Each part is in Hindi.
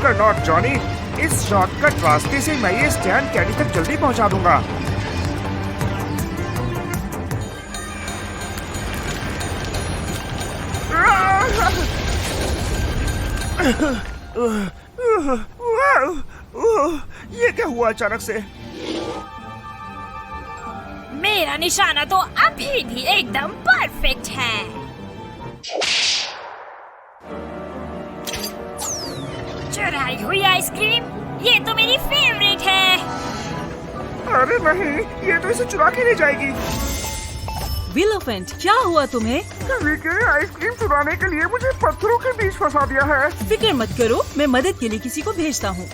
फिकर नॉट जॉनी, इस शॉर्टकट रास्ते से मैं ये स्टैंड कैडी तक जल्दी पहुंचा दूंगा। ये क्या हुआ अचानक से? मेरा निशाना तो अभी भी एकदम परफेक्ट है। चुराई हुई आइसक्रीम, ये तो मेरी फेवरेट है। अरे नहीं, ये तो इसे चुरा के ले जाएगी। विलोफेंट, क्या हुआ तुम्हें? विकी आइसक्रीम चुराने के लिए मुझे पत्थरों के बीच फंसा दिया है। फिक्र मत करो, मैं मदद के लिए किसी को भेजता हूँ।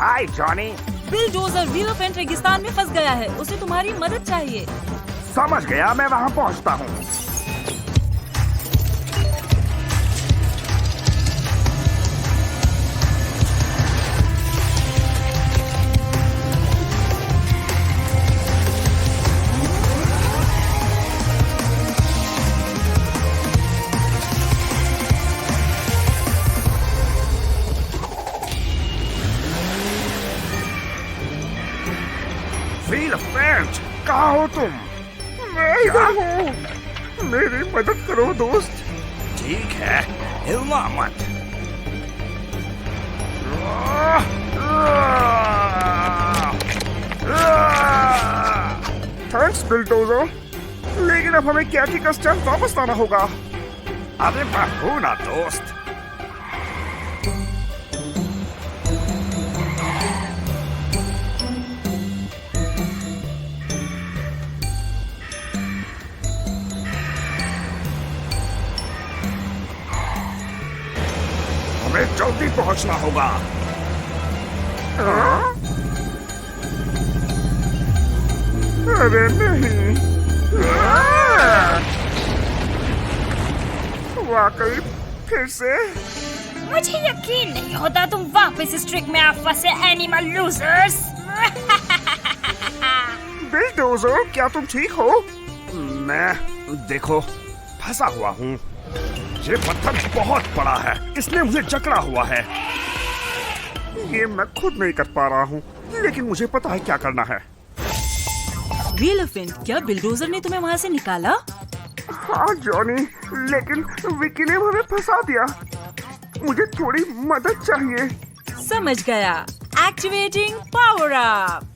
हाय जॉनी। बिलडोजर विलोफेंट रेगिस्तान में फंस गया है, उसे तुम्हारी मदद चाहिए। समझ गया, मैं वहाँ पहुँचता हूँ। विलोफेंट, कहाँ हो तुम? मैं इधर हूँ। मेरी मदद करो दोस्त। ठीक है, हिलना मत। थैंक्स बिलडोजर, लेकिन अब हमें कैटी का स्टैंड वापस लाना होगा। अरे बहू ना दोस्त। हमें जल्दी पहुंचना होगा। अरे नहीं, वाकई फिर से? मुझे यकीन नहीं होता तुम वापस इस ट्रिक में आप फंसे एनिमल लूजर्स। बिलडोजर, क्या तुम ठीक हो? मैं देखो फंसा हुआ हूँ। ये पत्थर बहुत बड़ा है, इसने मुझे जकड़ा हुआ है। ये मैं खुद नहीं कर पा रहा हूँ, लेकिन मुझे पता है क्या करना है। विलोफेंट, क्या बिलडोजर ने तुम्हें वहाँ से निकाला? हाँ जॉनी, लेकिन विकी ने हमें फंसा दिया। मुझे थोड़ी मदद चाहिए। समझ गया। Activating power up.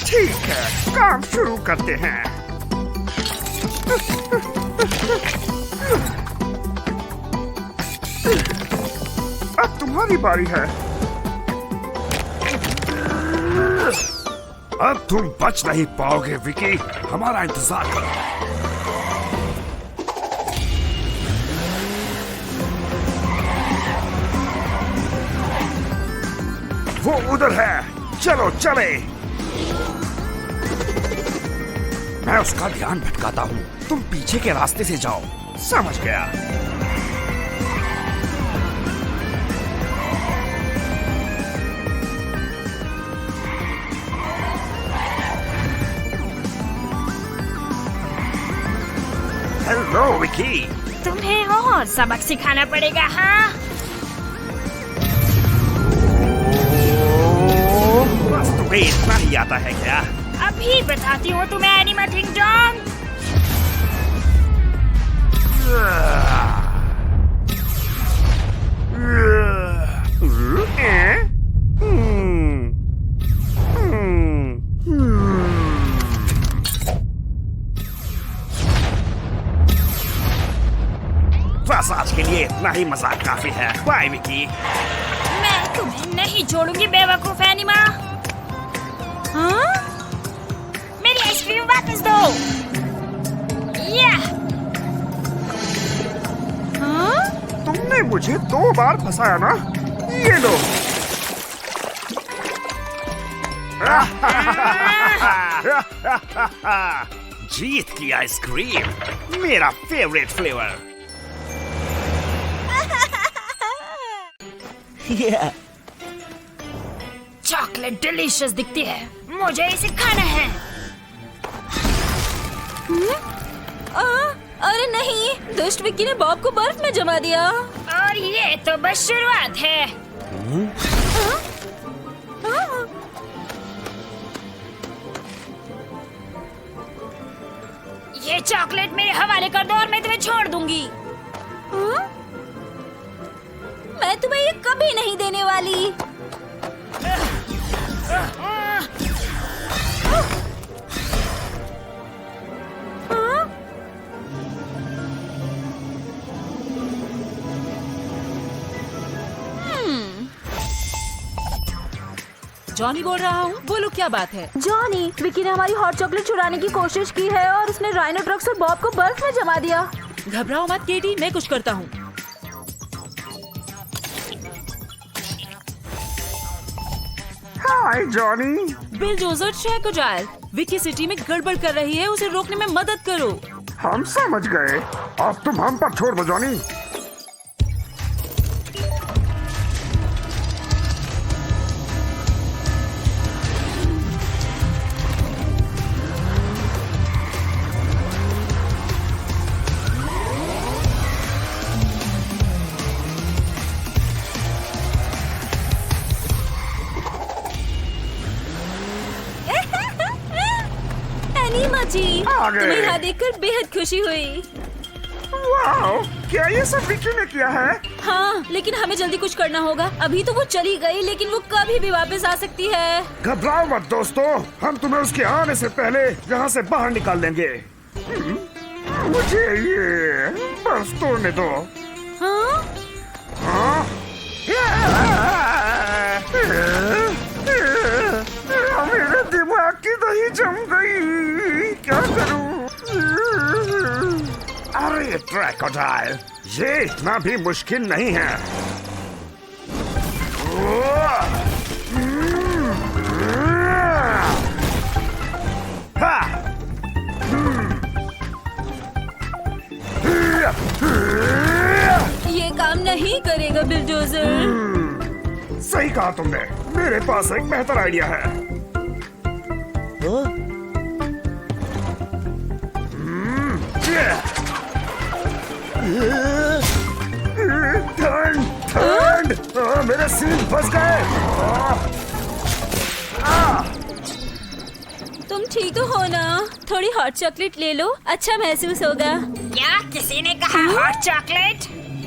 ठीक है, काम शुरू करते हैं। अब तुम्हारी बारी है। अब तुम बच नहीं पाओगे विकी, हमारा इंतजार करो। वो उधर है, चलो चले। मैं उसका ध्यान भटकाता हूँ, तुम पीछे के रास्ते से जाओ। समझ गया। हेलो विकी। तुम्हें और सबक सिखाना पड़ेगा। हाँ, बस तुम्हें इतना ही आता है क्या? अभी बताती हूँ तुम्हें एनिमल किंगडम। बस आज के लिए इतना ही मजाक काफी है। बाय विकी। मैं तुम्हें नहीं छोड़ूंगी बेवकूफ एनिमा। हाँ? मेरी आइसक्रीम वापस दो। या हाँ? तुमने मुझे 2 बार फंसाया ना, ये लो। जीत की आइसक्रीम, मेरा फेवरेट फ्लेवर। चॉकलेट डिलीशियस दिखती है, मुझे इसे खाना है। अरे नहीं, दुष्ट विक्की ने बॉब को बर्फ में जमा दिया। और ये तो बस शुरुआत है। ये चॉकलेट मेरे हवाले कर दो और मैं तुम्हें छोड़ दूंगी। मैं तुम्हें ये कभी नहीं देने वाली। जॉनी बोल रहा हूँ, बोलो क्या बात है। जॉनी, विक्की ने हमारी हॉट चॉकलेट चुराने की कोशिश की है और उसने राइनो ट्रक्स और बॉब को बर्फ में जमा दिया। घबराओ मत केटी, मैं कुछ करता हूँ। हाय जॉनी। बिलडोजर चेक जाए, विक्की सिटी में गड़बड़ कर रही है, उसे रोकने में मदद करो। हम समझ गए, अब तुम हम पर छोड़ दो जॉनी। एनीमा जी, आ गए। तुम्हें यहाँ देखकर बेहद खुशी हुई। वाओ, क्या ये सब विक्की ने किया है? हाँ, लेकिन हमें जल्दी कुछ करना होगा। अभी तो वो चली गई, लेकिन वो कभी भी वापस आ सकती है। घबराओ मत दोस्तों, हम तुम्हें उसके आने से पहले यहाँ से बाहर निकाल लेंगे। मुझे ये बर्फ तोड़ने दो। हाँ? हाँ? मेरे दिमाग की दही जम गई, क्या करूं? अरे क्रोकोडाइल, ये इतना भी मुश्किल नहीं है। ये काम नहीं करेगा बिलडोजर। सही कहा तुमने, मेरे पास एक बेहतर आइडिया है। ठंड ठंड, मेरे सीन फंस गए। तुम ठीक तो हो ना? थोड़ी हॉट चॉकलेट ले लो, अच्छा महसूस होगा। क्या किसी ने कहा हॉट चॉकलेट?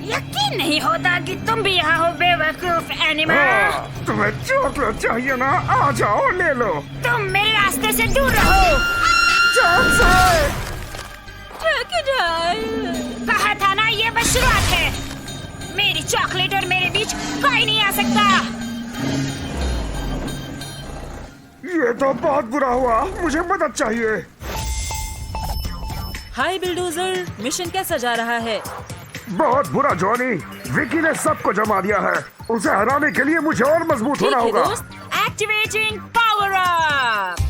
यकीन नहीं होता कि तुम भी यहाँ हो बेवकूफ एनिमल। तुम्हें चॉकलेट चाहिए ना? आ जाओ ले लो। तुम मेरे रास्ते से दूर रहो। जान से। क्रोकोडाइल। कहा था ना, ये बस शुरुआत है। मेरी चॉकलेट और मेरे बीच कोई नहीं आ सकता। ये तो बहुत बुरा हुआ, मुझे मदद चाहिए। हाय बिलडोजर, मिशन कैसा जा रहा है? बहुत बुरा जॉनी, विकी ने सबको जमा दिया है। उसे हराने के लिए मुझे और मजबूत ठीक होना है होगा। दोस्त, एक्टिवेटिंग पावर अप।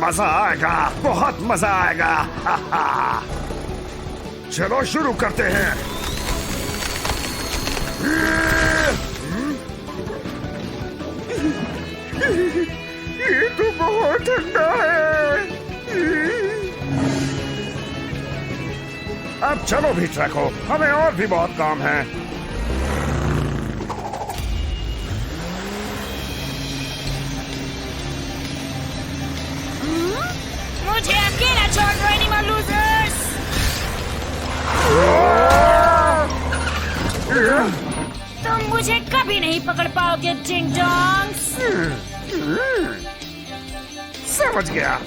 मजा आएगा, बहुत मजा आएगा। चलो शुरू करते हैं। ये तो बहुत ठंडा है। अब चलो भी ट्रैको, हमें और भी बहुत काम है। मुझे अकेला छोड़ दो एनिमल लूजर्स। तुम मुझे कभी नहीं पकड़ पाओगे टिंग डोंग्स। समझ गया।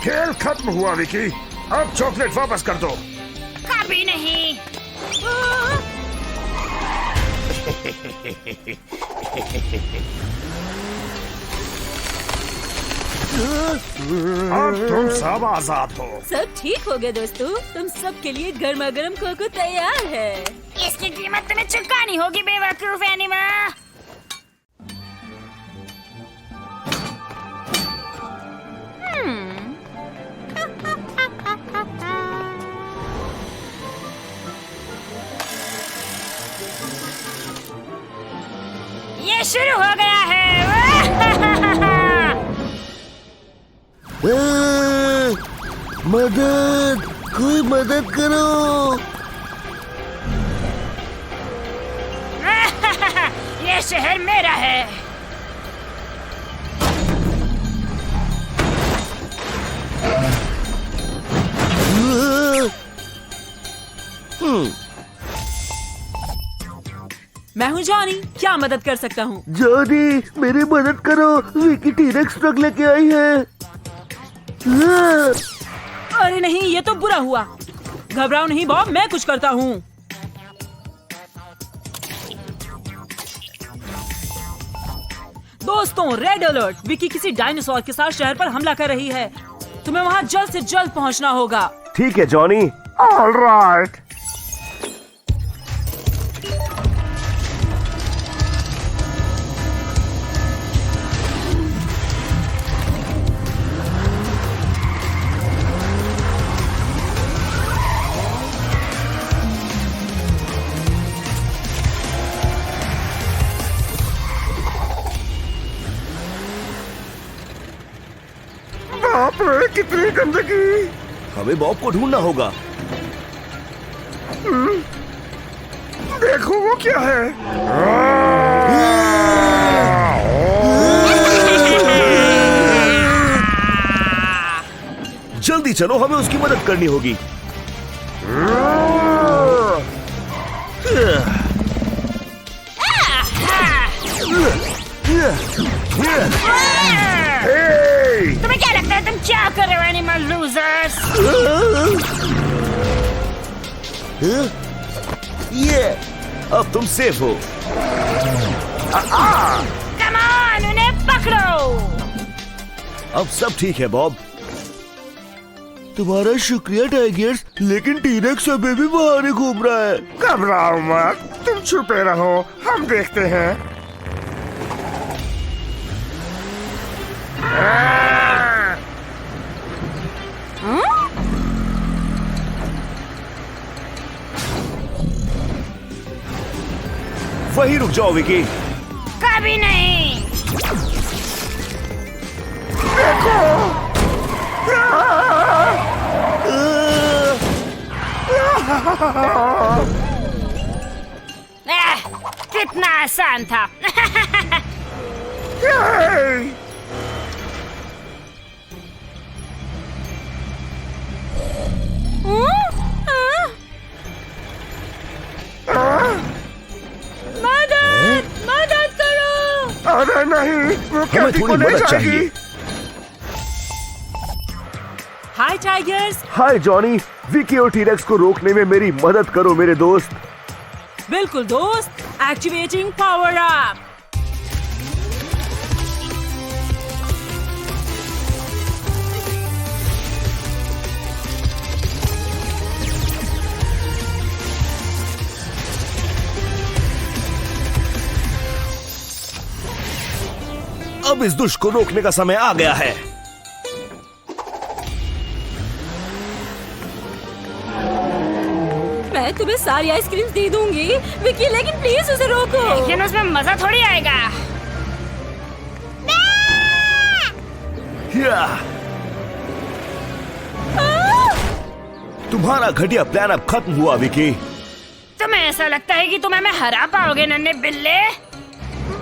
खेल खत्म हुआ विकी, अब चॉकलेट वापस कर दो। कभी नहीं। अब तुम सब आजाद हो। सब ठीक हो गया दोस्तों, तुम सबके लिए गर्मा गर्म कोको तैयार है। इसकी कीमत तुम्हें चुकानी होगी बेवकूफ एनिमा। ये शुरू हो गया है। मदद, कोई मदद करो। ये शहर मेरा है। मैं हूँ जॉनी, क्या मदद कर सकता हूँ? जॉनी, मेरी मदद करो, विकी टी-रेक्स ट्रक लेके आई है। अरे नहीं, ये तो बुरा हुआ। घबराओ नहीं बॉब, मैं कुछ करता हूँ। दोस्तों, रेड अलर्ट! विकी किसी डायनासोर के साथ शहर पर हमला कर रही है। तुम्हें वहाँ जल्द से जल्द पहुँचना होगा। ठीक है जॉनी। All right. बाप रे, कितनी गंदगी। हमें बॉब को ढूंढना होगा। देखो वो क्या है। जल्दी चलो, हमें उसकी मदद करनी होगी। तुम्हें क्या लगता है तुम क्या कर रहे हो एनिमल लूजर्स? ये, अब तुम सेफ हो। कम ऑन, उन्हें पकड़ो। अब सब ठीक है बॉब। तुम्हारा शुक्रिया टाइगर्स, लेकिन टी-रेक्स अभी भी बाहर ही घूम रहा है। घबराओ मत, तुम छुपे रहो, हम देखते हैं। वहीं रुक जाओ विकी। कभी नहीं। कितना आसान था। मदद करो। अरे नहीं, वो कैटी को थोड़ी ले मदद जाएगी। चाहिए। हाय टाइगर्स। हाय जॉनी, विकी और टी-रेक्स को रोकने में मेरी मदद करो मेरे दोस्त। बिल्कुल दोस्त, एक्टिवेटिंग पावर अप। अब इस दुष्ट को रोकने का समय आ गया है। मैं तुम्हें सारी आइसक्रीम दे दूंगी विकी, लेकिन प्लीज उसे रोको। लेकिन उसमें मजा थोड़ी आएगा। तुम्हारा घटिया प्लान अब खत्म हुआ विकी। तुम्हें ऐसा लगता है कि तुम हमें हरा पाओगे नन्हे बिल्ले?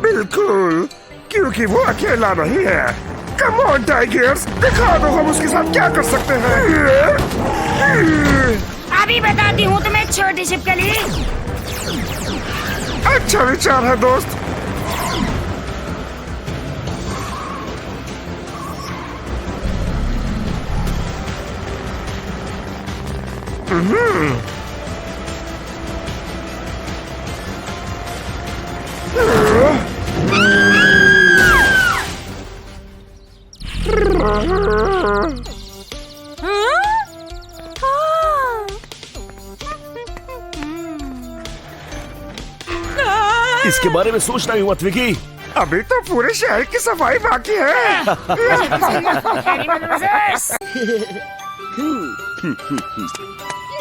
बिल्कुल, क्योंकि वो अकेला नहीं है। कम ऑन टाइगर्स, दिखा दो हम उसके साथ क्या कर सकते हैं। अभी बताती हूँ तुम्हें छोटी छिपकली। अच्छा विचार है दोस्त। इसके बारे में सोचना ही मत विकी। अभी तो पूरे शहर की सफाई बाकी है।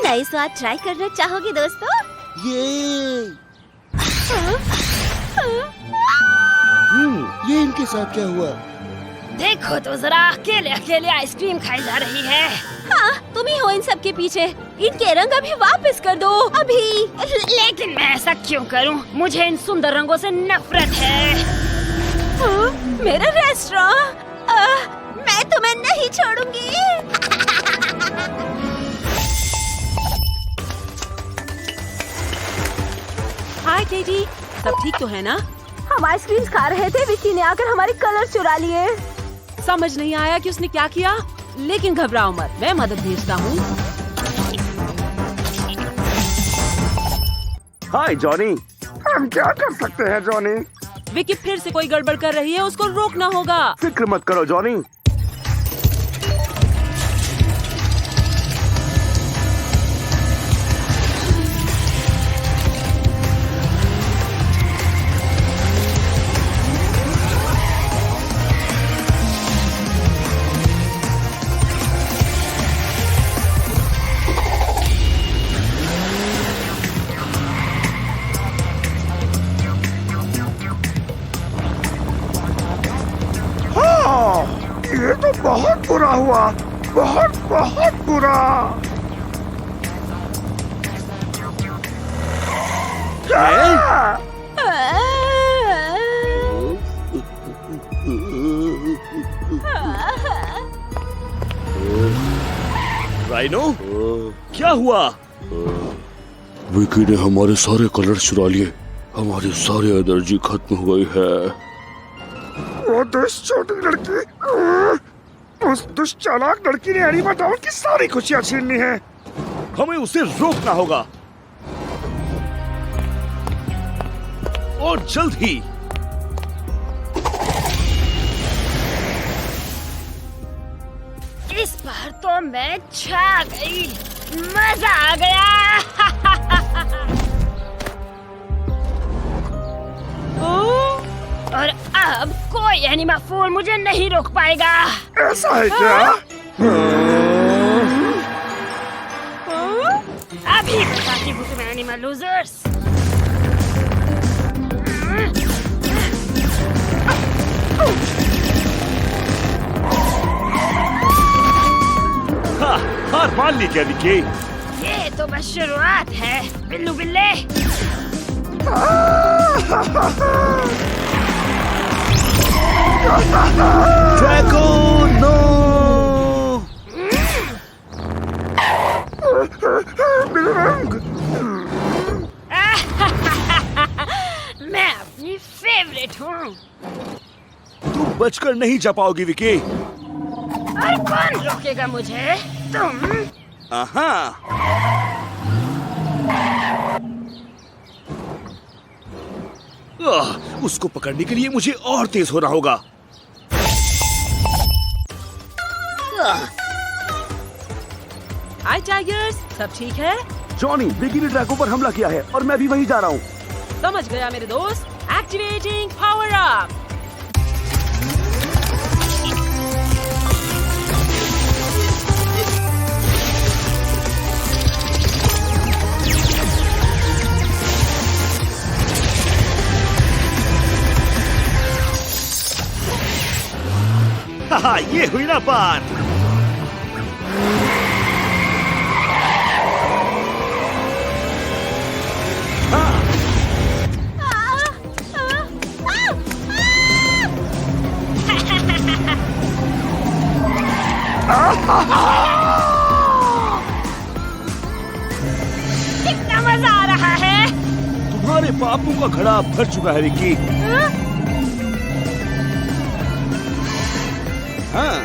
नए स्वाद ट्राई करना चाहोगे दोस्तों? ये इनके साथ क्या हुआ? देखो तो जरा, अकेले अकेले आइसक्रीम खाई जा रही है। हाँ, तुम ही हो इन सब के पीछे। इनके रंग अभी वापस कर दो, अभी। लेकिन मैं ऐसा क्यों करूं? मुझे इन सुंदर रंगों से नफरत है। हाँ, मेरा रेस्टोरेंट, मैं तुम्हें नहीं छोड़ूंगी। हाय टेडी, सब ठीक तो है ना? हम आइसक्रीम खा रहे थे, विकी ने आकर हमारे कलर चुरा लिए। समझ नहीं आया कि उसने क्या किया, लेकिन घबराओ मत, मैं मदद भेजता हूँ। हाय जॉनी। हम क्या कर सकते हैं जॉनी? विकी फिर से कोई गड़बड़ कर रही है, उसको रोकना होगा। फिक्र मत करो जॉनी। ये तो बहुत बुरा हुआ, बहुत बहुत बुरा। राइनो, क्या हुआ? विकी ने हमारे सारे कलर चुरा लिए, हमारी सारी एनर्जी खत्म हो गई है। वो दुष्ट छोटी लड़की, उस दुष्ट चालाक लड़की ने एनिमा टाउन की सारी खुशियां छीन ली हैं। हमें उसे रोकना होगा और जल्द ही। इस बार तो मैं छा गई, मजा आ गया। और अब कोई एनिमा फूल मुझे नहीं रोक पाएगा। ऐसा है क्या? अभी बताती हूँ तुम्हें एनिमा लूजर्स। हार मान ली क्या विकी? ये तो बस शुरुआत है, बिल्लू बिल्ले। Drago no! मैं अपनी फेवरेट हूँ। तू बचकर नहीं जा पाओगी विकी। और कौन रोकेगा मुझे? तुम। आहा। उसको पकड़ने के लिए मुझे और तेज होना होगा। हाय टाइगर्स, सब ठीक है? जॉनी, विकी ने ड्रैगो पर हमला किया है और मैं भी वहीं जा रहा हूँ। समझ गया मेरे दोस्त। Activating power up. ये हुई ना बात। कितना मजा आ रहा है। तुम्हारे पापों का घड़ा भर चुका है विकी। हाँ।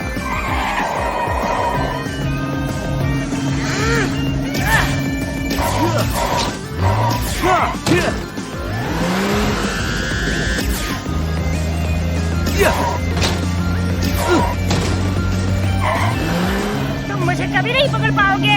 कभी नहीं पकड़ पाओगे।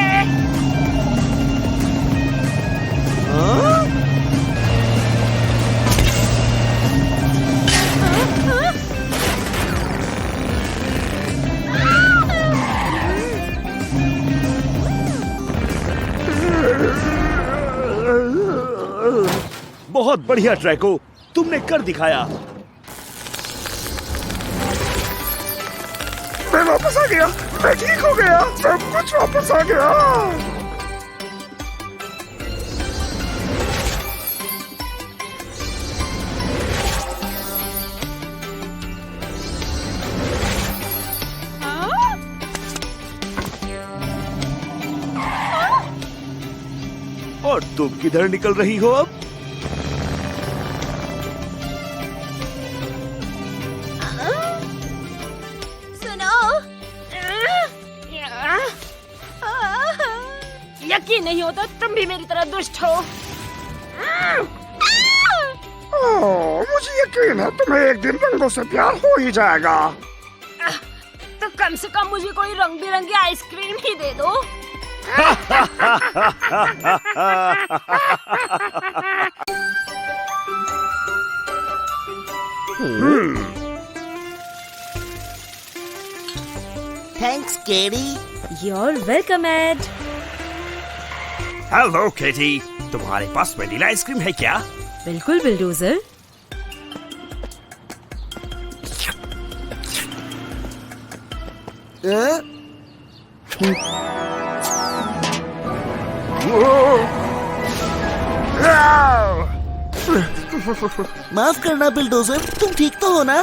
बहुत बढ़िया ट्रैको, तुमने कर दिखाया। मैं वापस आ गया, मैं ठीक हो गया, सब कुछ वापस आ गया। और तुम किधर निकल रही हो अब? यकीन नहीं होता तुम भी मेरी तरह दुष्ट हो। मुझे यकीन है तुम्हें एक दिन रंगों से प्यार हो ही जाएगा। तो कम से कम मुझे कोई रंग बिरंगी आइसक्रीम ही दे दो। थैंक्स केडी। You're welcome, Ed. Hello Katy, तुम्हारे पास वनीला आइसक्रीम है क्या? बिल्कुल बिल्डोजर। माफ करना बिल्डोजर, तुम ठीक तो हो ना?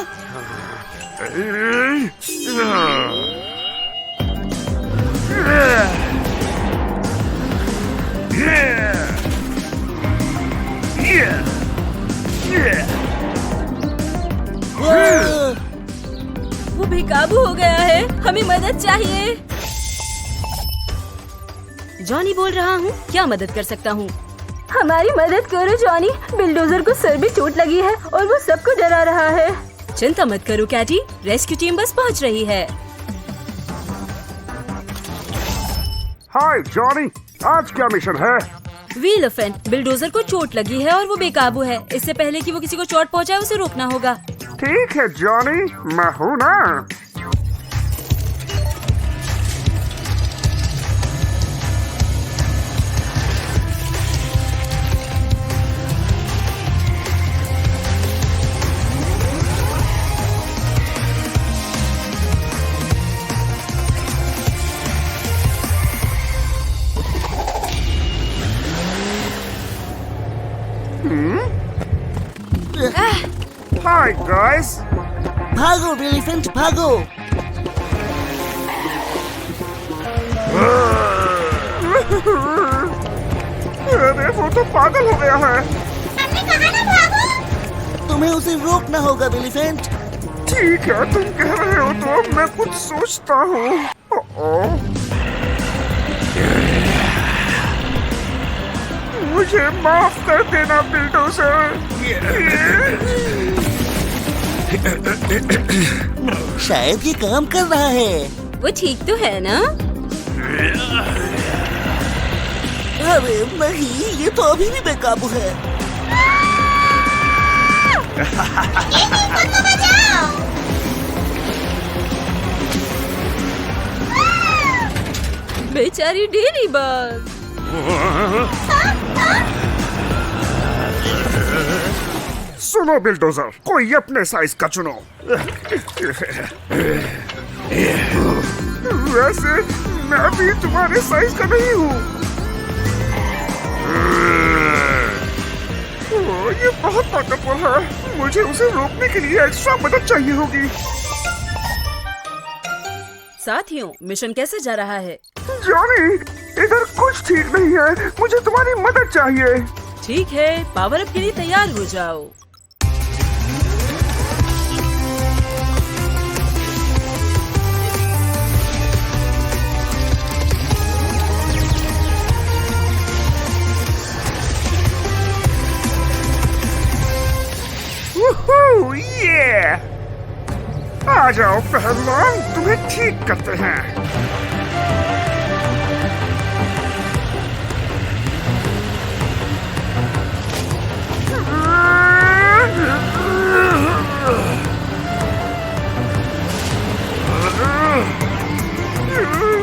वो बेकाबू हो गया है, हमें मदद चाहिए। जॉनी बोल रहा हूँ, क्या मदद कर सकता हूँ? हमारी मदद करो जॉनी, बिल्डोजर को सर में चोट लगी है और वो सबको डरा रहा है। चिंता मत करो कैटी, रेस्क्यू टीम बस पहुँच रही है। हाय जॉनी, आज क्या मिशन है? व्हील ऑफ एंड, बिल्डोजर को चोट लगी है और वो बेकाबू है। इससे पहले कि वो किसी को चोट पहुंचाए उसे रोकना होगा। ठीक है जॉनी, मैं हूँ ना। हाय गाइस, भागो एलिफेंट भागो। अरे वो तो पागल हो गया है। तुम्हें उसे रोकना होगा एलिफेंट। ठीक है, तुम कह रहे हो तो अब मैं कुछ सोचता हूँ। मुझे माफ कर देना बिल्डोजर। शायद ये काम कर रहा है। वो ठीक तो है ना? अरे नहीं, ये तो अभी भी बेकाबू है। बेचारी डेरी बग। सुनो बिल्डोजर, कोई अपने साइज का चुनो। वैसे मैं भी तुम्हारे साइज का नहीं हूँ। ये बहुत ताकतवर है, मुझे उसे रोकने के लिए एक्स्ट्रा मदद चाहिए होगी। साथियों, मिशन कैसे जा रहा है? जॉनी, इधर कुछ ठीक नहीं है, मुझे तुम्हारी मदद चाहिए। ठीक है, पावर अप के लिए तैयार हो जाओ। ये आ जाओ पहलवान, तुम्हें ठीक करते हैं।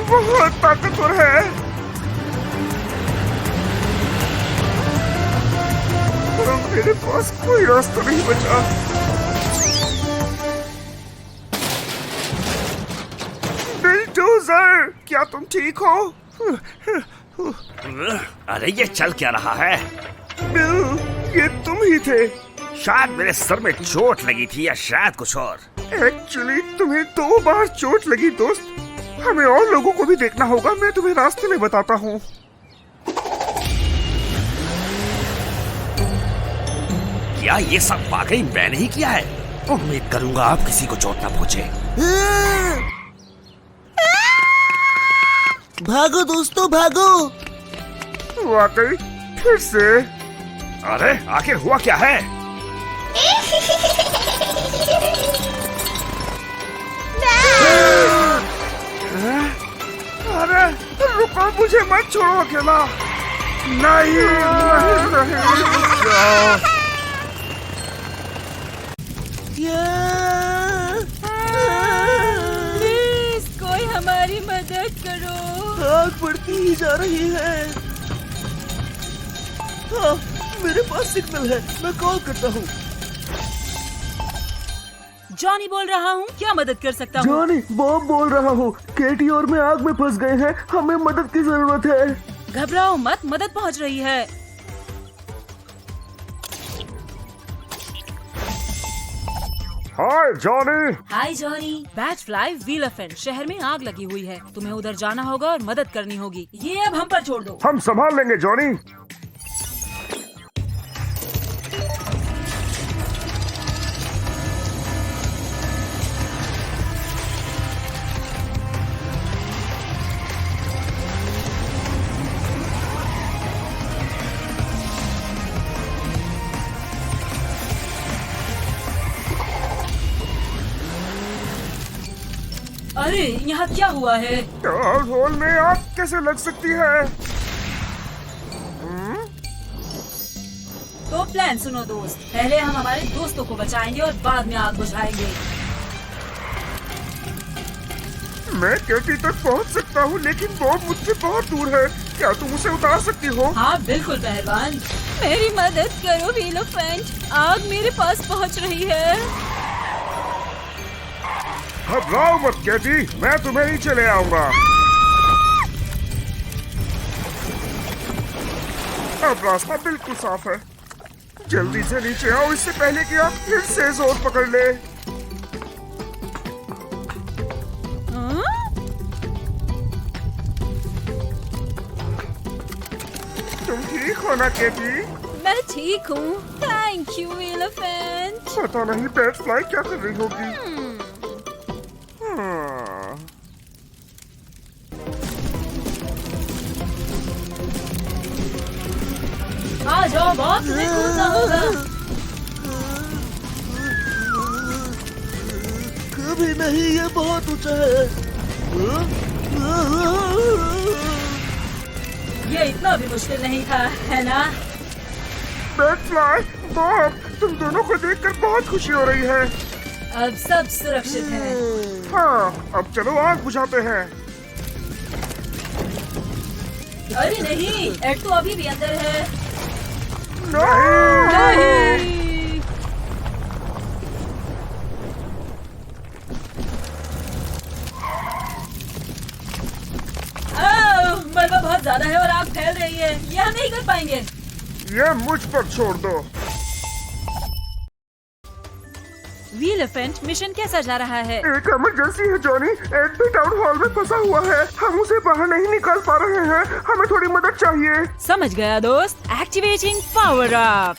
बहुत ताकतवर है। और मेरे पास कोई रास्ता नहीं बचा। बिल्डोजर, क्या तुम ठीक हो? अरे ये चल क्या रहा है? बिल, ये तुम ही थे। शायद मेरे सर में चोट लगी थी या शायद कुछ और। एक्चुअली तुम्हें 2 बार चोट लगी दोस्त। हमें और लोगों को भी देखना होगा। मैं तुम्हें रास्ते में बताता हूँ। क्या ये सब वाकई मैंने ही किया है? उम्मीद करूंगा आप किसी को चोट ना पहुंचे। भागो दोस्तों, भागो। वाकई फिर से। अरे आखिर हुआ क्या है? अरे रुको, मुझे मत छोड़ो अकेला। नहीं नहीं नहीं, जाओ। प्लीज कोई हमारी मदद करो। आग बढ़ती ही जा रही है। हाँ, मेरे पास सिग्नल है। मैं कॉल करता हूँ। जॉनी बोल रहा हूँ, क्या मदद कर सकता हूँ? जॉनी, बॉब बोल रहा हूँ। केटी और मैं आग में फंस गए हैं। हमें मदद की जरूरत है। घबराओ मत, मदद पहुँच रही है। Hi Johnny. Hi Johnny. Bat fly व्हीलफेंट शहर में आग लगी हुई है। तुम्हें उधर जाना होगा और मदद करनी होगी। ये अब हम पर छोड़ दो। हम संभाल लेंगे जॉनी। अरे यहाँ क्या हुआ है? होल में आग कैसे लग सकती है? तो प्लान सुनो दोस्त, पहले हम हमारे दोस्तों को बचाएंगे और बाद में आग बुझाएंगे। मैं केटी तक पहुंच सकता हूँ, लेकिन बॉब मुझसे बहुत दूर है। क्या तुम उसे उतार सकती हो? हाँ बिल्कुल पहलवान। मेरी मदद करो व्हीलफेंट। आग मेरे पास पहुंच रही है। घबराओ मत केटी, मैं तुम्हें ही चले आऊंगा। अब रास्ता बिल्कुल साफ है। जल्दी से नीचे आओ, इससे पहले कि आप फिर से जोर पकड़ ले। तुम ठीक हो ना केटी? मैं ठीक हूँ। थैंक यू व्हीलफेंट। पता नहीं बैट फ्लाई क्या कर रही होगी। हाँ। आ जाओ बॉब, तुम्हें कूदना होगा। कभी नहीं, ये बहुत ऊंचा है। ये इतना भी मुश्किल नहीं था, है ना? बैट फ्लाई, बॉब, तुम दोनों को देखकर बहुत खुशी हो रही है। अब सब सुरक्षित है। हाँ, अब चलो आग बुझाते हैं। अरे नहीं, एड तो अभी भी अंदर है। नहीं। मलबा बहुत ज्यादा है और आग फैल रही है। ये हम नहीं कर पाएंगे। ये मुझ पर छोड़ दो। व्हीलफेंट मिशन कैसा जा रहा है? एक इमरजेंसी है जॉनी। एड भी टाउन हॉल में फंसा हुआ है। हम उसे बाहर नहीं निकाल पा रहे हैं। हमें थोड़ी मदद चाहिए। समझ गया दोस्त। Activating power up.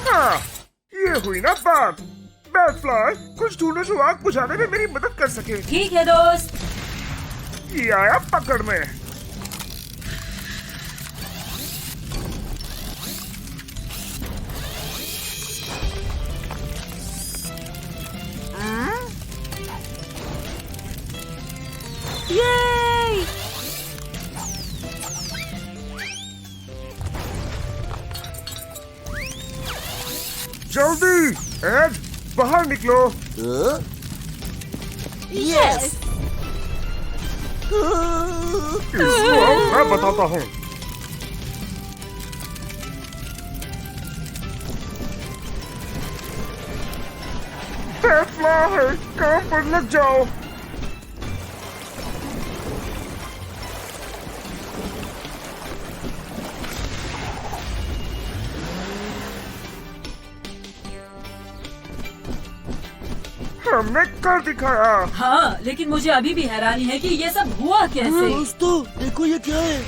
हाँ, ये हुई ना बात। बैट फ्लाई, कुछ ढूंढो जो आग बुझाने में मेरी मदद कर सके। ठीक है दोस्त। ये आया पकड़ में। ये जल्दी एड बाहर निकलो। इसको अब मैं बताता हूँ। फैसला है, काम पर लग जाओ। हमने कर दिखाया। हाँ, लेकिन मुझे अभी भी हैरानी है कि ये सब हुआ कैसे। दोस्तों देखो ये क्या है।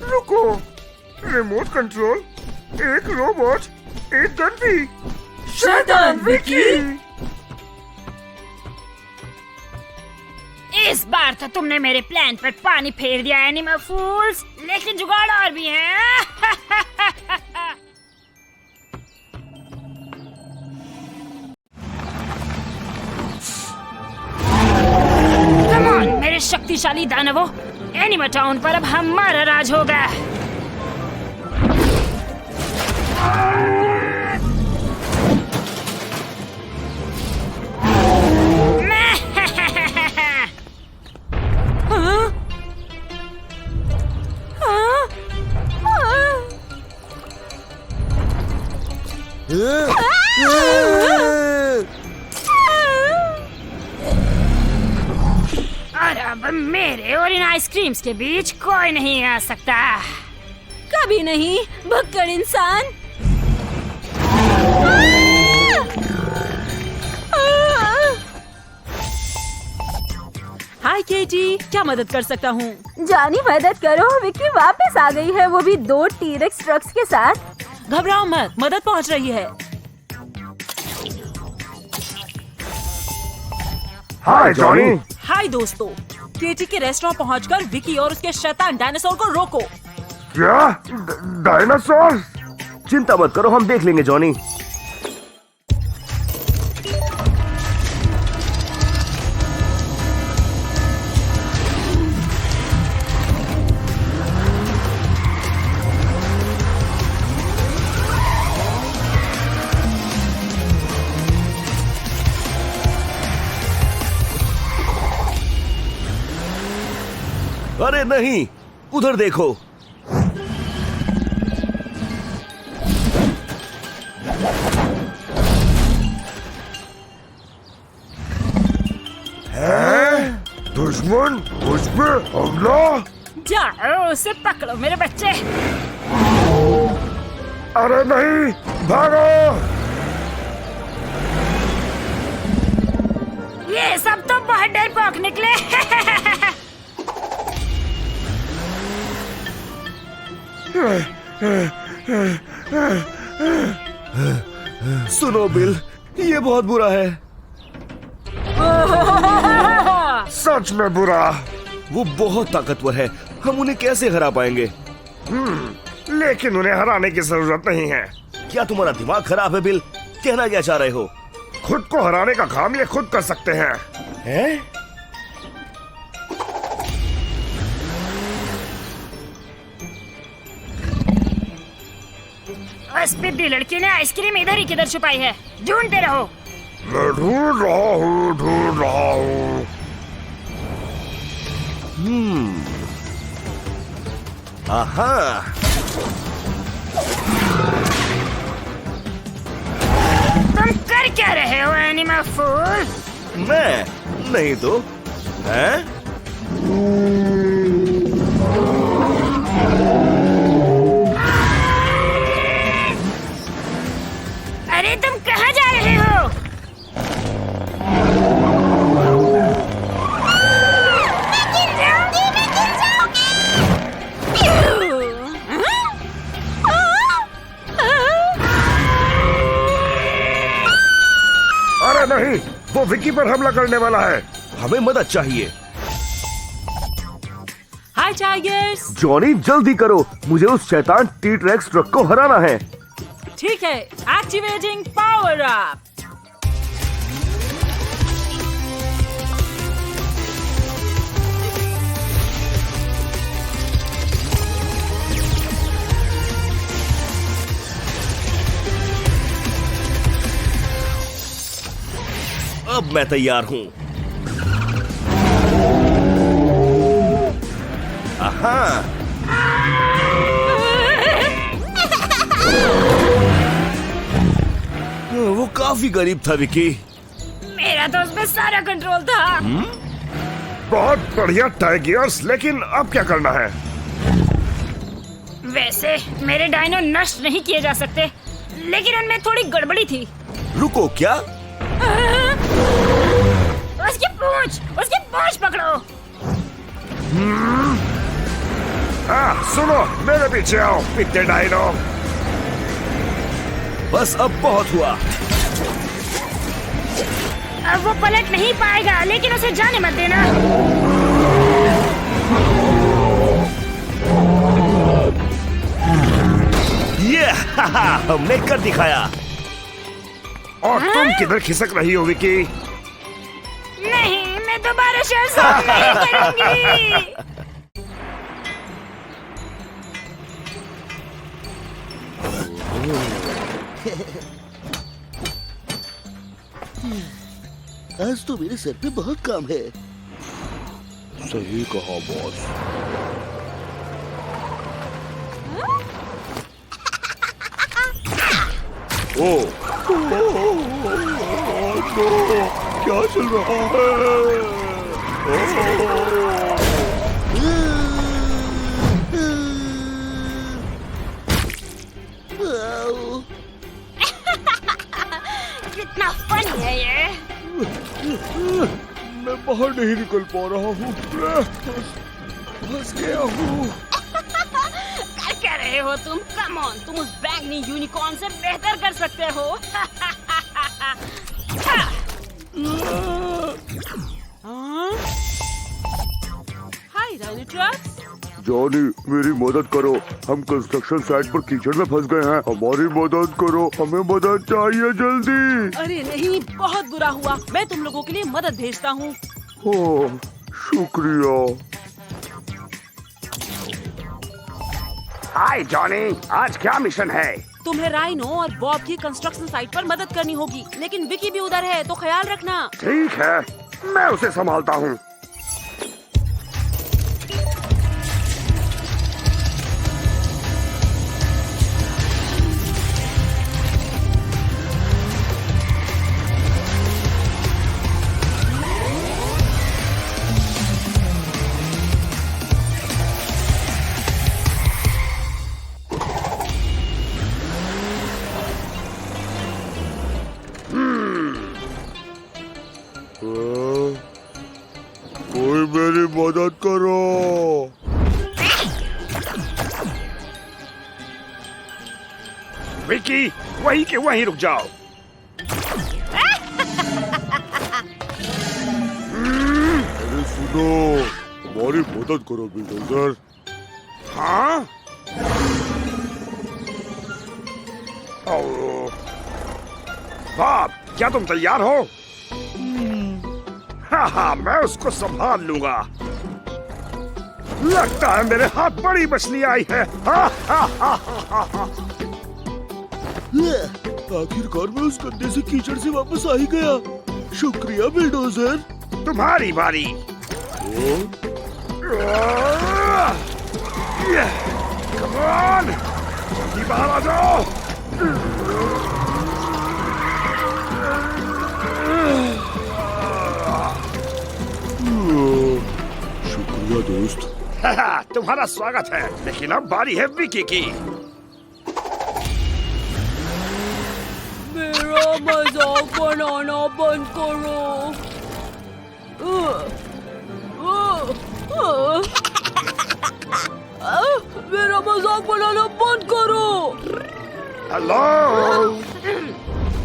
रुको, रिमोट कंट्रोल, एक रोबोट, एक गन भी। शैतान विकी। इस बार तो तुमने मेरे प्लान पर पानी फेर दिया एनिमल फूल्स, लेकिन जुगाड़ और भी है। Come on, मेरे शक्तिशाली दानवों, एनिमल टाउन पर अब हमारा राज होगा। और अब मेरे और इन आइसक्रीम्स के बीच कोई नहीं आ सकता। कभी नहीं, भक्कड़ इंसान। हाय केटी, क्या मदद कर सकता हूँ? जानी मदद करो, विक्की वापस आ गई है, वो भी 2 टी-रेक्स ट्रक्स के साथ। घबराओ मत, मदद पहुँच रही है। Hi Johnny. हाय दोस्तों, केटी के रेस्टोरेंट पहुंचकर विकी और उसके शैतान डायनासोर को रोको। क्या? डायनासोर? चिंता मत करो, हम देख लेंगे जॉनी। अरे नहीं, उधर देखो। दुश्मन मुझ पे हमला। जाओ, उसे पकड़ो मेरे बच्चे। अरे नहीं, भागो। ये सब तो बहुत डरपोक निकले। सुनो बिल, ये बहुत बुरा है। सच में बुरा। वो बहुत ताकतवर है, हम उन्हें कैसे हरा पाएंगे? लेकिन उन्हें हराने की जरूरत नहीं है। क्या तुम्हारा दिमाग खराब है बिल? कहना क्या चाह रहे हो? खुद को हराने का काम ये खुद कर सकते हैं। हैं? उस पिद्दी लड़की ने आइसक्रीम इधर ही किधर छुपाई है, ढूंढते रहो। मैं ढूंढ रहा हूँ, ढूंढ रहा हूँ। आहा, तुम कर क्या रहे हो एनिमल फूल? मैं नहीं तो हैं? अरे तुम कहाँ जा रहे हो? अरे नहीं, वो विकी पर हमला करने वाला है। हमें मदद चाहिए। हाय टाइगर्स। जॉनी जल्दी करो, मुझे उस शैतान टी-रेक्स ट्रक को हराना है। ठीक है, एक्टिवेटिंग पावर अप। अब मैं तैयार हूँ। वो काफी गरीब था विकी। मेरा तो उसमें सारा कंट्रोल था। बहुत बढ़िया टाइगर्स, लेकिन अब क्या करना है? वैसे मेरे डायनो नष्ट नहीं किए जा सकते, लेकिन उनमें थोड़ी गड़बड़ी थी। रुको, क्या? उसकी पूंछ पकड़ो। सुनो, मेरे पीछे आओ पिट्टे डायनो। बस अब बहुत हुआ। अब वो पलट नहीं पाएगा, लेकिन उसे जाने मत देना। ये हमने कर दिखाया। और तुम किधर खिसक रही हो विकी? नहीं, मैं दोबारा शेर साफ नहीं करूंगी। आज तो मेरे सर पे बहुत काम है। सही कहा बॉस। ओ, क्या चल रहा है? कितना फनी है ये। मैं बाहर नहीं निकल पा रहा हूँ। फंस गया हूँ। क्या कह रहे हो तुम? कम ऑन, तुम उस बैंगनी यूनिकॉर्न से बेहतर कर सकते हो। हाय डायनाट्रॉक्स। जॉनी, मेरी मदद करो। हम कंस्ट्रक्शन साइट पर कीचड़ में फंस गए हैं। हमारी मदद करो, हमें मदद चाहिए जल्दी। अरे नहीं, बहुत बुरा हुआ। मैं तुम लोगों के लिए मदद भेजता हूँ। ओह, शुक्रिया। हाय जॉनी, आज क्या मिशन है? तुम्हें राइनो और बॉब की कंस्ट्रक्शन साइट पर मदद करनी होगी, लेकिन विकी भी उधर है, तो ख्याल रखना। ठीक है, मैं उसे संभालता हूँ। कोई मेरी मदद करो। विकी, वहीं के वहीं रुक जाओ। अरे सुनो, हमारी मदद करो बिल्डोजर। हाँ? बाप, क्या तुम तैयार हो? हाँ, मैं उसको संभाल लूंगा। लगता है मेरे हाथ बड़ी मछली आई है। आखिरकार मैं उस गंदे से कीचड़ से वापस आ ही गया। शुक्रिया बिल्डोजर। तुम्हारी बारी। Come on! जल्दी बाहर आ जाओ। शुक्रिया दोस्त। तुम्हारा स्वागत है, लेकिन अब बारी है विकी की। मेरा मजाक बनाना बंद करो। मेरा मजाक बनाना बंद करो। हेलो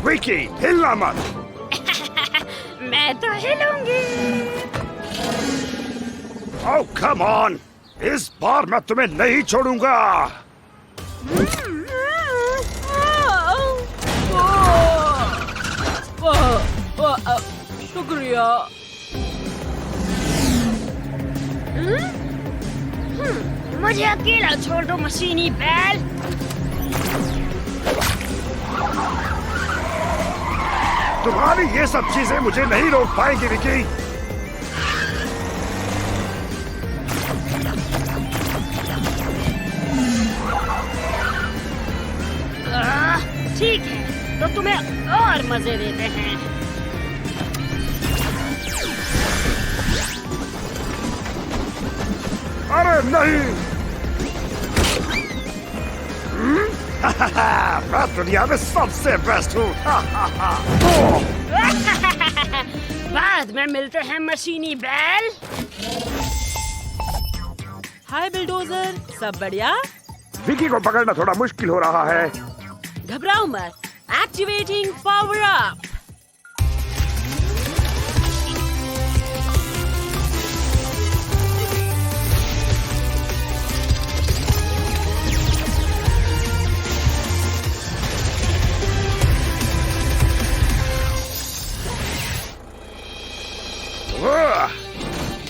विकी, हिलना मत। मैं तो हिलूंगी। ओह कम ऑन, इस बार मैं तुम्हें नहीं छोड़ूंगा। शुक्रिया। मुझे अकेला छोड़ दो मशीनी बैल। तुम्हारी ये सब चीजें मुझे नहीं रोक पाएंगी विकी। ठीक है, तो तुम्हें और मजे देते हैं। अरे नहीं। मैं दुनिया में सबसे बेस्ट हूँ। बाद में मिलते हैं मशीनी बैल। हाय बिल्डोजर, सब बढ़िया? विकी को पकड़ना थोड़ा मुश्किल हो रहा है। घबराओ मत, एक्टिवेटिंग पावर अप।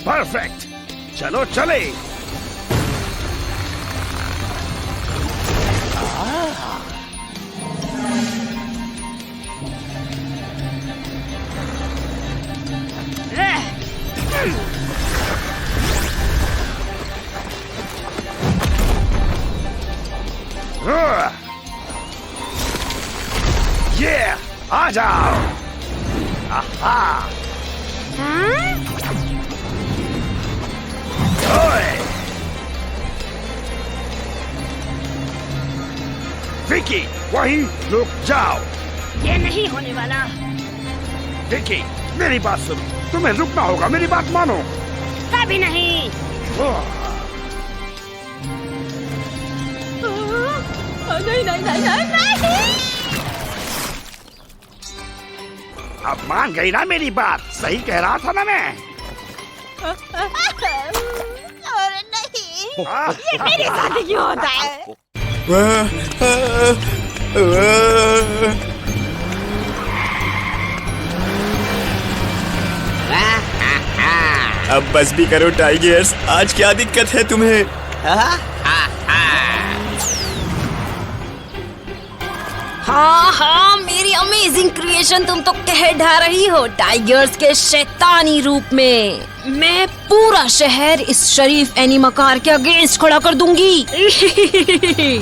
परफेक्ट, चलो चले। ये आ जाओ। आहा। ओए। विकी, वहीं रुक जाओ। ये नहीं होने वाला। विकी, मेरी बात सुनो, तुम्हें रुकना होगा, मेरी बात मानो। कभी नहीं। नहीं नहीं नहीं नहीं। अब मान गई ना मेरी बात, सही कह रहा था ना मैं। अरे नहीं, ये मेरे साथ क्यों होता है? अब बस भी करो टाइगर्स, आज क्या दिक्कत है तुम्हें? हाँ हाँ, मेरी अमेजिंग क्रिएशन तुम तो कह ढा रही हो टाइगर्स के शैतानी रूप में। मैं पूरा शहर इस शरीफ एनिमकार के अगेंस्ट खड़ा कर दूंगी।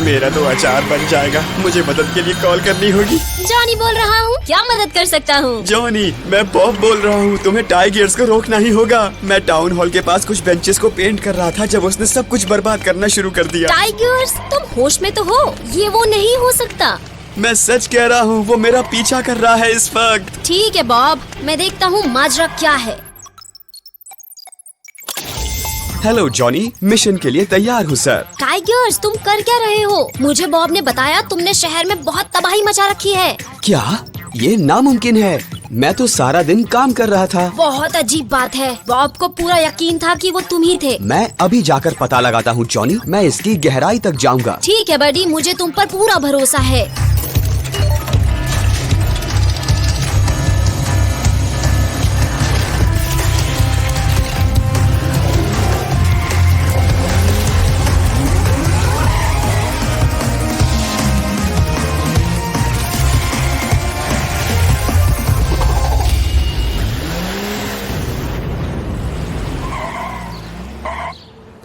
मेरा तो अचार बन जाएगा। मुझे मदद के लिए कॉल करनी होगी। जॉनी बोल रहा हूँ, क्या मदद कर सकता हूँ? जॉनी, मैं बॉब बोल रहा हूँ। तुम्हें टाइगर्स को रोकना ही होगा। मैं टाउन हॉल के पास कुछ बेंचेस को पेंट कर रहा था जब उसने सब कुछ बर्बाद करना शुरू कर दिया। टाइगर्स, तुम होश में तो हो? ये वो नहीं हो सकता। मैं सच कह रहा हूँ, वो मेरा पीछा कर रहा है इस वक्त। ठीक है बॉब, मैं देखता हूँ माजरा क्या है। हेलो जॉनी, मिशन के लिए तैयार हूँ सर। टाइगर्स, तुम कर क्या रहे हो? मुझे बॉब ने बताया तुमने शहर में बहुत तबाही मचा रखी है। क्या? ये नामुमकिन है। मैं तो सारा दिन काम कर रहा था। बहुत अजीब बात है। बॉब को पूरा यकीन था कि वो तुम ही थे। मैं अभी जाकर पता लगाता हूँ जॉनी, मैं इसकी गहराई तक जाऊँगा। ठीक है बडी, मुझे तुम पर पूरा भरोसा है।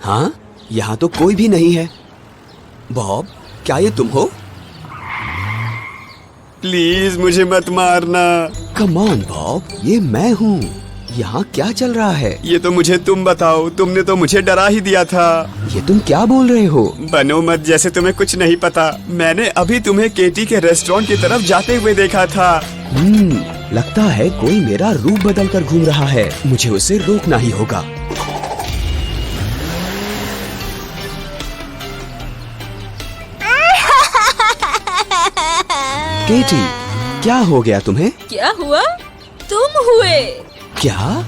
हाँ, यहाँ तो कोई भी नहीं है। बॉब, क्या ये तुम हो? प्लीज मुझे मत मारना। कम ऑन बॉब, ये मैं हूँ। यहाँ क्या चल रहा है? ये तो मुझे तुम बताओ, तुमने तो मुझे डरा ही दिया था। ये तुम क्या बोल रहे हो? बनो मत जैसे तुम्हें कुछ नहीं पता। मैंने अभी तुम्हें केटी के रेस्टोरेंट की तरफ जाते हुए देखा था। लगता है कोई मेरा रूप बदल कर घूम रहा है। मुझे उसे रोकना ही होगा। केटी, क्या हो गया तुम्हें? क्या हुआ? तुम हुए। क्या?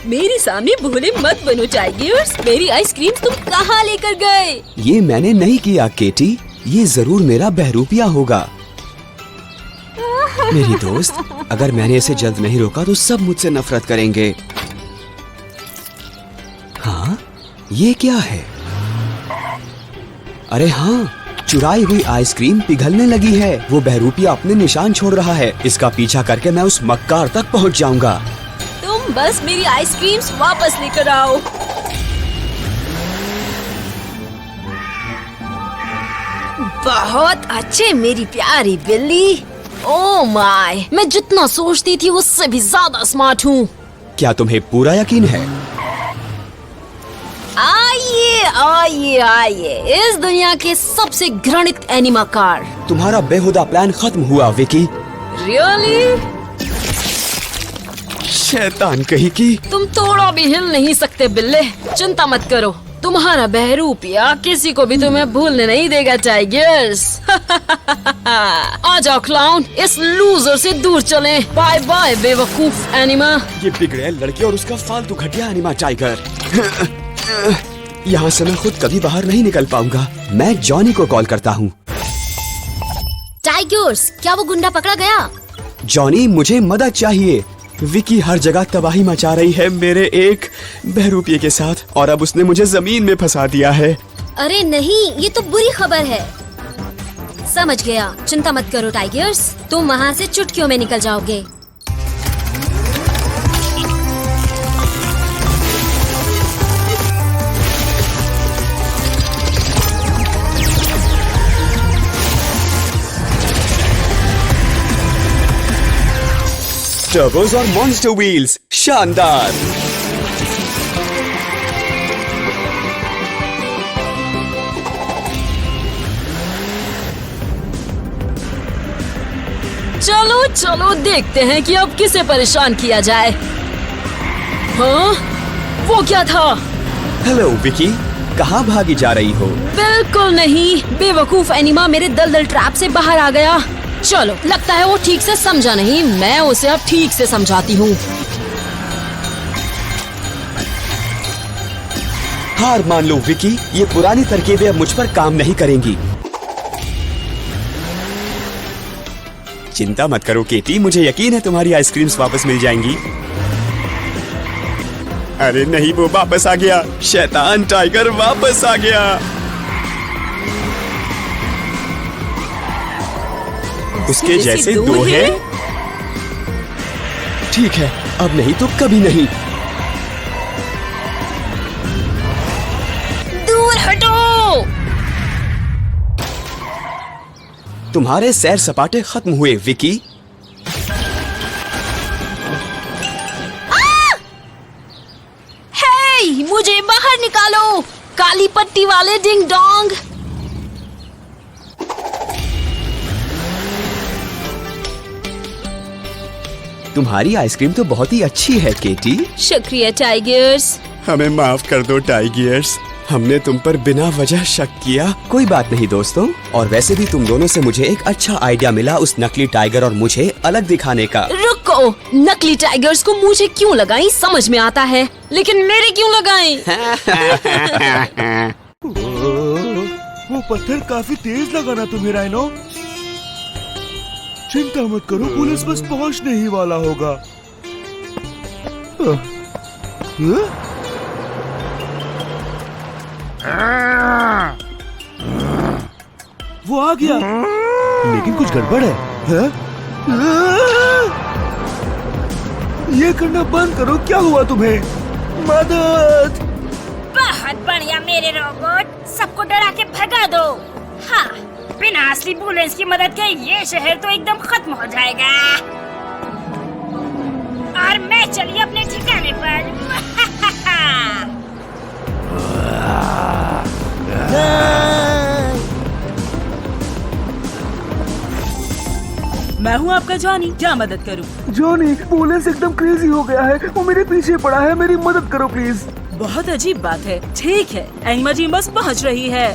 मेरे सामने भोले मत बनो टाइगर्स। मेरी आइसक्रीम तुम कहाँ लेकर गए? ये मैंने नहीं किया केटी, ये जरूर मेरा बहरूपिया होगा। मेरी दोस्त, अगर मैंने इसे जल्द नहीं रोका तो सब मुझसे नफरत करेंगे। हाँ, ये क्या है? अरे हाँ, चुराई हुई आइसक्रीम पिघलने लगी है। वो बहरूपिया अपने निशान छोड़ रहा है। इसका पीछा करके मैं उस मक्कार तक पहुंच जाऊंगा। तुम बस मेरी आइसक्रीम्स वापस लेकर आओ। बहुत अच्छे मेरी प्यारी बिल्ली। ओह माय, मैं जितना सोचती थी उससे भी ज्यादा स्मार्ट हूँ। क्या तुम्हें पूरा यकीन है? आइए आइए आइए, इस दुनिया के सबसे घृणित एनिमा कार। तुम्हारा बेहुदा प्लान खत्म हुआ विकी। रियली? शैतान कहीं की। तुम थोड़ा भी हिल नहीं सकते बिल्ले। चिंता मत करो, तुम्हारा बहरूपिया किसी को भी तुम्हें भूलने नहीं देगा टाइगर्स। आ जाओ क्लाउन, इस लूजर से दूर चलें। बाय बाय बेवकूफ एनिमा। ये बिगड़े लड़के और उसका फालतू घटिया एनिमा टाइगर। यहाँ से मैं खुद कभी बाहर नहीं निकल पाऊंगा। मैं जॉनी को कॉल करता हूँ। टाइगर्स, क्या वो गुंडा पकड़ा गया? जॉनी, मुझे मदद चाहिए। विकी हर जगह तबाही मचा रही है मेरे एक बहरूपिये के साथ, और अब उसने मुझे जमीन में फंसा दिया है। अरे नहीं, ये तो बुरी खबर है। समझ गया, चिंता मत करो टाइगर्स, तुम वहाँ से चुटकियों में निकल जाओगे। टर्बोस और मॉन्स्टर व्हील्स, शानदार। चलो चलो देखते हैं कि अब किसे परेशान किया जाए। हाँ? वो क्या था? हेलो विकी, कहाँ भागी जा रही हो? बिल्कुल नहीं, बेवकूफ एनिमा मेरे दलदल ट्रैप से बाहर आ गया। चलो, लगता है वो ठीक से समझा नहीं, मैं उसे अब ठीक से समझाती हूँ। हार मान लो विकी, ये पुरानी तरकीबें अब मुझ पर काम नहीं करेंगी। चिंता मत करो केटी, मुझे यकीन है तुम्हारी आइसक्रीम्स वापस मिल जाएंगी। अरे नहीं, वो वापस आ गया। शैतान टाइगर वापस आ गया। उसके जैसे दो हैं? ठीक है, अब नहीं तो कभी नहीं। दूर हटो। तुम्हारे सैर सपाटे खत्म हुए विकी। हे, मुझे बाहर निकालो, काली पट्टी वाले डिंग डोंग। तुम्हारी आइसक्रीम तो बहुत ही अच्छी है केटी। शुक्रिया टाइगर्स। हमें माफ कर दो टाइगर्स, हमने तुम पर बिना वजह शक किया। कोई बात नहीं दोस्तों, और वैसे भी तुम दोनों से मुझे एक अच्छा आइडिया मिला उस नकली टाइगर और मुझे अलग दिखाने का। रुको, नकली टाइगर्स को मुझे क्यों लगाई समझ में आता है, लेकिन मेरे क्यों लगाई? वो पत्थर काफी तेज लगा ना तुम्हें राइनो? चिंता मत करो, पुलिस बस पहुंचने ही वाला होगा। वो आ गया, लेकिन कुछ गड़बड़ है। ये करना बंद करो, क्या हुआ तुम्हें? मदद! बहुत बढ़िया मेरे रोबोट, सबको डरा के भगा दो। हाँ, बिना असली एम्बुलेंस की मदद के ये शहर तो एकदम खत्म हो जाएगा। और मैं चली अपने ठिकाने पर। मैं हूँ आपका जॉनी, क्या मदद करूँ? जॉनी, पुलिस एकदम क्रेजी हो गया है, वो मेरे पीछे पड़ा है, मेरी मदद करो प्लीज। बहुत अजीब बात है। ठीक है, एनिमा टीम बस पहुँच रही है।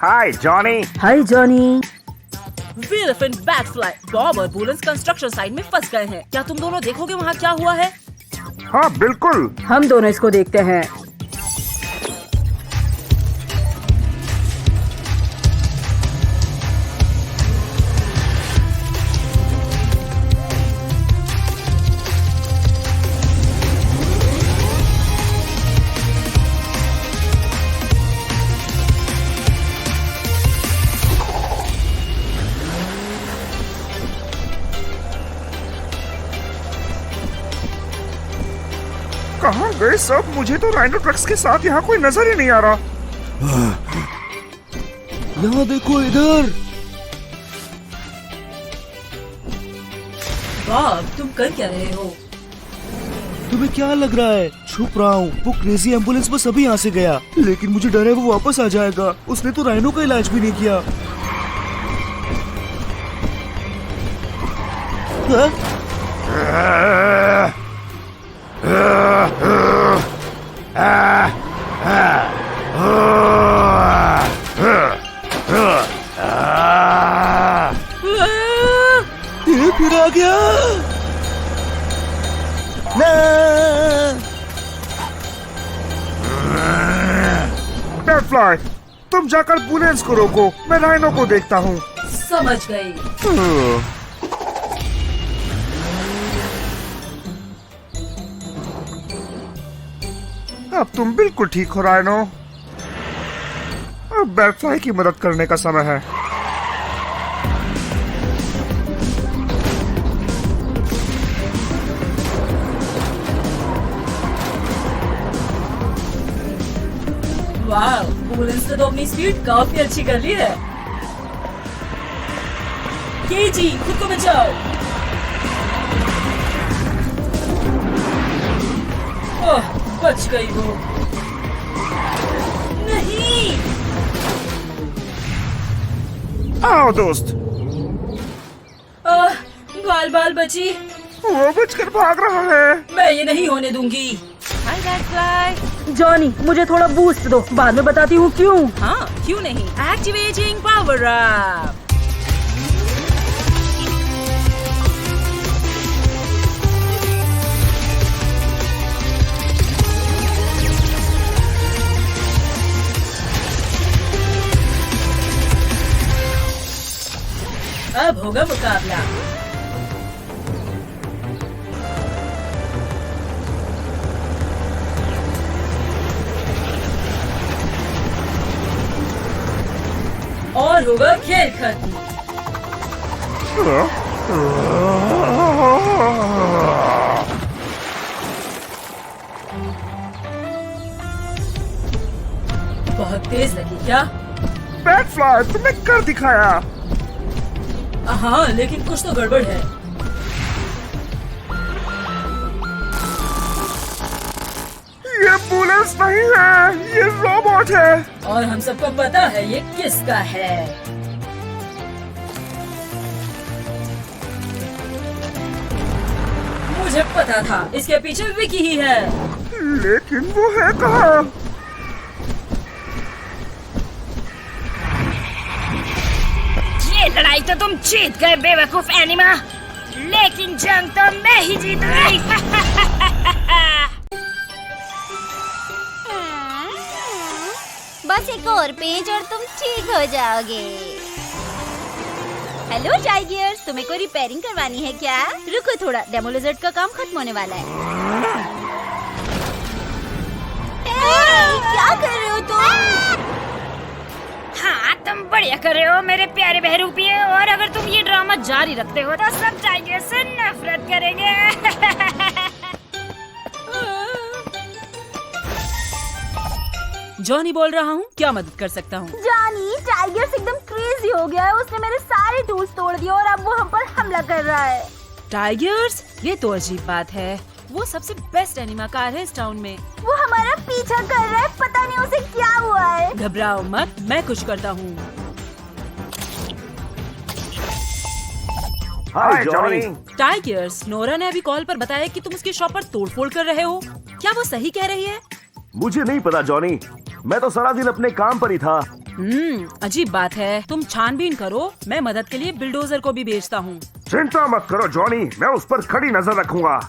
Hi Johnny. Hi Johnny. Wilf and Batfly, Bob और बुलेंस कंस्ट्रक्शन साइट में फंस गए हैं। क्या तुम दोनों देखोगे वहाँ क्या हुआ है? हाँ बिल्कुल। हम दोनों इसको देखते हैं। कहाँ गए सब? मुझे तो राइनो ट्रक्स के साथ यहाँ कोई नजर ही नहीं आ रहा। यहाँ देखो इधर। बॉब, तुम कर क्या रहे हो? तुम्हें क्या लग रहा है? छुप रहा हूँ। वो क्रेजी एम्बुलेंस बस अभी यहाँ से गया, लेकिन मुझे डर है वो वापस आ जाएगा। उसने तो राइनो का इलाज भी नहीं किया। ये फिर आ गया। डेडफ्लाई, तुम जाकर बुलेंस को रोको, मैं राइनो को देखता हूँ। समझ गई। अब तुम बिल्कुल ठीक हो राइनो। अब डेडफ्लाई की मदद करने का समय है। वाह, बुलेंस ने तो अपनी स्पीड काफी अच्छी कर ली है। केजी, खुद को बचाओ। ओह, बच गई वो। नहीं। आओ दोस्त। बाल बाल बची। वो बचकर भाग रहा है। मैं ये नहीं होने दूंगी। हाय डेडफ्लाई। जॉनी, मुझे थोड़ा बूस्ट दो, बाद में बताती हूँ क्यों। हाँ, क्यों नहीं। Activating power up. अब होगा मुकाबला। और होगा खेल खत्म। बहुत तेज लगी क्या? डेडफ्लाई, तुमने कर दिखाया। हाँ, लेकिन कुछ तो गड़बड़ है। ये बुलेंस नहीं है, ये रोबोट है। और हम सबको पता है ये किसका है। मुझे पता था, इसके पीछे विकी ही है। लेकिन वो है कहाँ? ये लड़ाई तो तुम जीत गए बेवकूफ एनिमा, लेकिन जंग तो मैं ही जीतूंगी। बस एक और पेज और तुम ठीक हो जाओगे। हेलो टाइगर्स, तुम्हें कोई रिपेयरिंग करवानी है क्या? रुको थोड़ा, डेमो लिजर्ड का काम खत्म होने वाला है। क्या कर रहे हो तुम? हाँ, तुम बढ़िया कर रहे हो मेरे प्यारे बहरूपिये, और अगर तुम ये ड्रामा जारी रखते हो तो सब टाइगर से नफरत करेंगे। जॉनी बोल रहा हूँ, क्या मदद कर सकता हूँ? जॉनी, टाइगर्स एकदम क्रेजी हो गया है। उसने मेरे सारे टूल्स तोड़ दिए और अब वो हम पर हमला कर रहा है। टाइगर्स? ये तो अजीब बात है। वो सबसे बेस्ट एनिमा कार है इस टाउन में। वो हमारा पीछा कर रहा है, पता नहीं उसे क्या हुआ है। घबराओ मत, मैं कुछ करता हूँ। हाय जॉनी। टाइगर्स, नोरा ने अभी कॉल पर बताया कि तुम उसकी शॉप पर तोड़फोड़ कर रहे हो। क्या वो सही कह रही है? मुझे नहीं पता जॉनी, मैं तो सारा दिन अपने काम पर ही था। अजीब बात है। तुम छानबीन करो, मैं मदद के लिए बिल्डोजर को भी भेजता हूँ। चिंता मत करो जॉनी, मैं उस पर कड़ी नजर रखूंगा।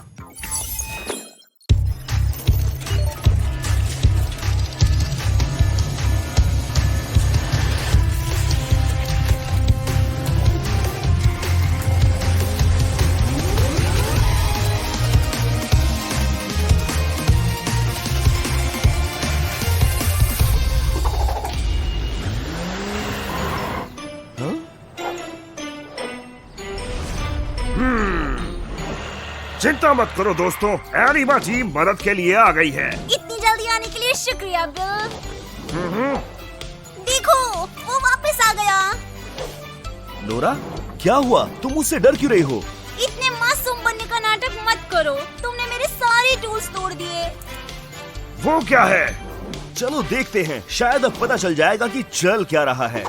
चिंता मत करो दोस्तों, एनिमा टीम मदद के लिए आ गई है। इतनी जल्दी आने के लिए शुक्रिया बिल। देखो वो वापस आ गया। नोरा, क्या हुआ? तुम मुझसे डर क्यों रही हो? इतने मासूम बनने का नाटक मत करो, तुमने मेरे सारे टूल्स तोड़ दिए। वो क्या है? चलो देखते हैं, शायद अब पता चल जाएगा कि चल क्या रहा है।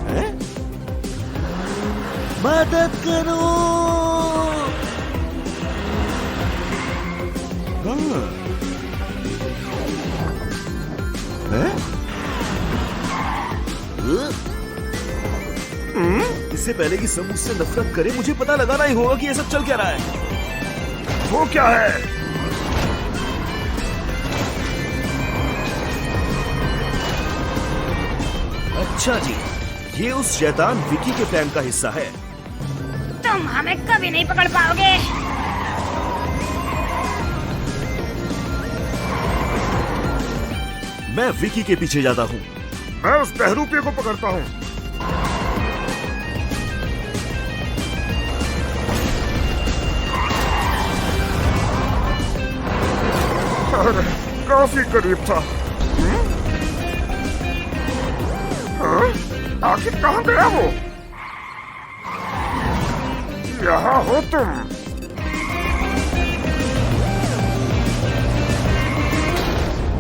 हैं? मदद करो। हैं? इससे पहले कि सब मुझसे नफरत करे, मुझे पता लगाना ही होगा कि ये सब चल क्या रहा है। वो क्या है? अच्छा जी, ये उस शैतान विकी के प्लान का हिस्सा है। तुम हमें कभी नहीं पकड़ पाओगे। मैं विकी के पीछे जाता हूँ। मैं उस बहरूपे को पकड़ता हूँ। अरे, काफी करीब था। हाँ? आखिर कहाँ गया वो? यहाँ हो तुम।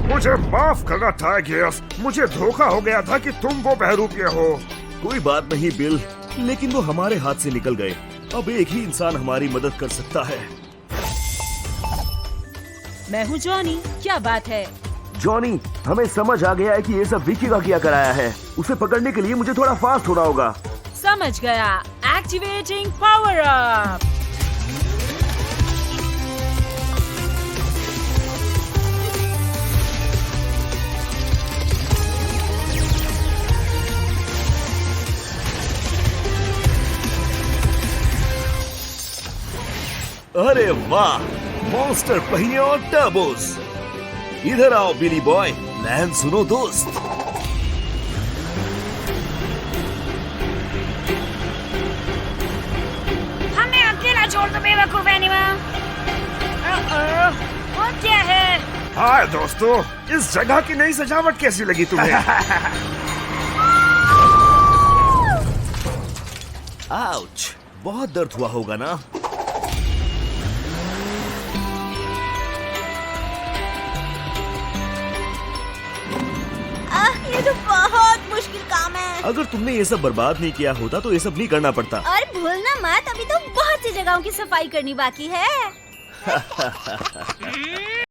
मुझे माफ करना था गियस, मुझे धोखा हो गया था कि तुम वो बहरूपे हो। कोई बात नहीं बिल, लेकिन वो हमारे हाथ से निकल गए। अब एक ही इंसान हमारी मदद कर सकता है। मैं हूँ जॉनी, क्या बात है? जॉनी, हमें समझ आ गया है कि ये सब विकी का किया कराया है। उसे पकड़ने के लिए मुझे थोड़ा फास्ट होना होगा। समझ गया। Activating power up. अरे वाह, मॉन्स्टर पहिए और टर्बोस। इधर आओ बिली बॉय, प्लान सुनो दोस्त। हमें अकेला छोड़ दो बेवकूफ एनिमा। वो क्या है? हाय दोस्तों, इस जगह की नई सजावट कैसी लगी तुम्हें? आउच, बहुत दर्द हुआ होगा ना? ये तो बहुत मुश्किल काम है। अगर तुमने ये सब बर्बाद नहीं किया होता तो ये सब नहीं करना पड़ता। और भूलना मत, अभी तो बहुत सी जगहों की सफाई करनी बाकी है।